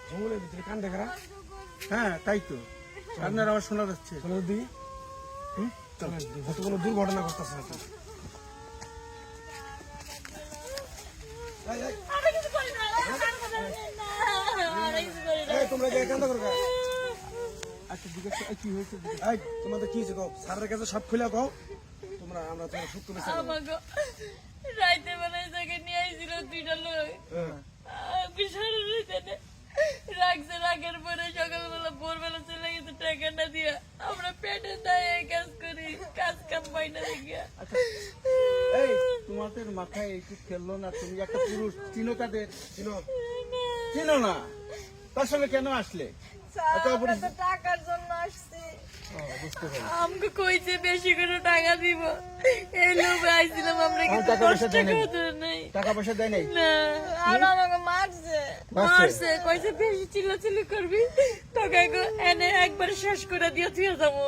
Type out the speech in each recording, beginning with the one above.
জঙ্গলের ভিতরে কান দেখা? হ্যাঁ তাই তো, আপনার আবার শোনা যাচ্ছে। চলো দিই, কোনো দুর্ঘটনা করতেছে না তো। তোমরা কান্দা করো। আচ্ছা জিজ্ঞেস কি হয়েছে? তোমাদের কি হয়েছে? স্যারের কাছে সব খুলে কও। তোমরা আমরা তোমার সত্য বেশি রাইতে বেলায় তাকে নিয়ে আইছিল দুইটা লোক বিশাল রাখছে, রাখের পরে সকালবেলা ভোরবেলা চলে গেছে টাকা না দিয়ে। আমরা পেটে দায়ে কাজ করি, কাজ কাম পাই না দেখিয়া। এই তোমাদের মাথায় একটু খেললো না? তুমি একটা পুরুষ, চিনো তাদের? চিনো না? তার সঙ্গে কেন আসলে? টাকার জন্য আসছি। আমাকে কইছে বেশি করে টাকা দিব, এই লোভে আইছিলাম আমরা, কিন্তু টাকা পয়সা দেয় নাই। না, আর আমাকে মারছে, কইছে বেশি চিল্লাচিল্লি করবি তোকে এনে একবার শেষ করে দিয়ে তুই যাবো।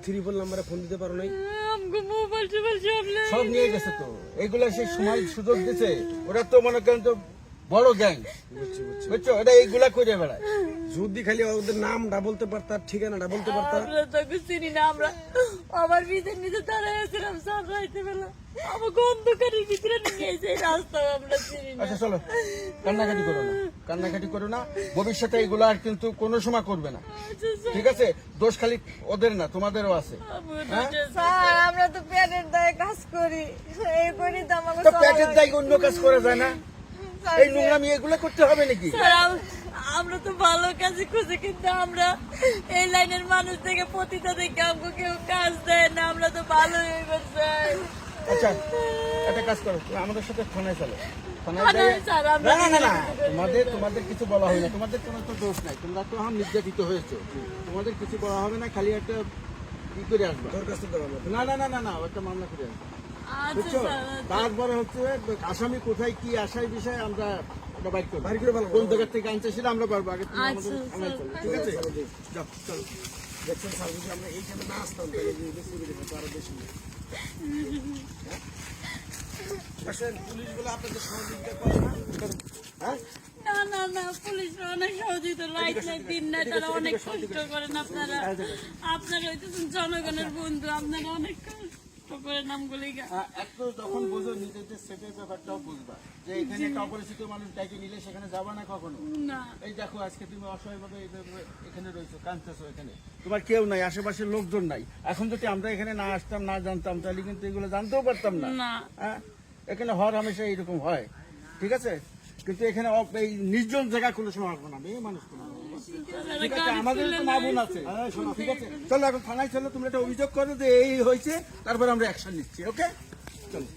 3 নাম্বারে ফোন দিতে পারো নাই? আমাকে মোবাইল টোবাইল সব নিয়ে গেছে তো, এগুলা সেই সময় সুযোগ দিছে। ওরা তো মনে করেন তো বড় গ্যাং, বুঝছো? এটা এইগুলা করে বেড়ায়। যদি খালি ওদের নামটা বলতে পারতাম, ঠিকানাটা বলতে পারতাম। আমরা তোকে চিনি না, আমরা আমার ভিতরে নিজে দাঁড়াইছিলাম সব রাইতে বেলা, আমাকে অন্ধকারের ভিতরে নিয়ে এসে রাস্তা আমরা চিনি না। আচ্ছা চলো, কান্নাকাটি করো না, কান্নাকাটি করো না। ভবিষ্যতে এগুলো আর কিন্তু কোনো সময় করবে না, ঠিক আছে? দোষ খালি ওদের না, তোমাদেরও আছে। স্যার আমরা তো পেটের দায়ে কাজ করি, এই করি তো আমাকে তো পেটের দায় অন্য কাজ করা যায় না? এই নোংরামি এগুলো করতে হবে নাকি? আমরা তো ভালো কাজে খুঁজে, কিন্তু আমরা এই লাইনের মানুষ থেকে প্রতিটা দেখে আমাকে কেউ কাজ দেয় না। আমরা তো ভালো হয়ে গেছে। আচ্ছা একটা কাজ করো, তুমি আমাদের সাথে থানায় চলো। থানায় তোমাদের কিছু বলা হয় না, তোমাদের কোনো তো দোষ নাই, তোমরা তো এখন নির্যাতিত হয়েছে, তোমাদের কিছু বলা হবে না। খালি একটা ই করে আসবে, না না না না না, একটা মামলা করে আসবে, বুঝছো? তারপরে হচ্ছে আসামি কোথায় কি আসার বিষয়ে আমরা বাইর করবো, কোন জায়গার থেকে আনছে সেটা আমরা পারবো। আগে তুমি আমাদের থানায় চলো, ঠিক আছে? যাও চলো। দেখছেন স্যার, যদি আমরা এইখানে না আসতাম তাহলে আরো বেশি। পুলিশগুলো আপনাদের সহযোগিতা করে না? হ্যাঁ না না না, পুলিশ অনেক সহযোগিতা, লাইট নাই দিন নাই, তারা অনেক কষ্ট করেন। আপনারা হইতেছেন জনগণের বন্ধু, আপনারা অনেক কষ্ট করেন নামগুলি। একটু যখন বুঝো নিজেদের সেফের ব্যাপারটাও বুঝবা, যে এখানে একটা অপরিচিত মানুষ ডাইকে নিলে সেখানে যাবা না কখনো। না, এই দেখো আজকে তুমি অসহায়ভাবে এখানে রয়েছো, কাঁদতেছো, এখানে তোমার কেউ নাই, আশেপাশের লোকজন নাই। এখন যদি আমরা এখানে না আসতাম, না জানতাম, তাহলে কিন্তু এগুলো জানতেও পারতাম না। হ্যাঁ, এখানে হর হামেশা এইরকম হয়, ঠিক আছে? কিন্তু এখানে এই নির্জন জায়গা কোনো সময় আসবো না, মেয়ে মানুষ কোনো। ঠিক আছে, আমাদের তো মা বোন আছে, ঠিক আছে? চলো এখন থানায় চলো, তুমি একটা অভিযোগ করো যে এই হয়েছে, তারপর আমরা অ্যাকশন নিচ্ছি। ওকে, চলো।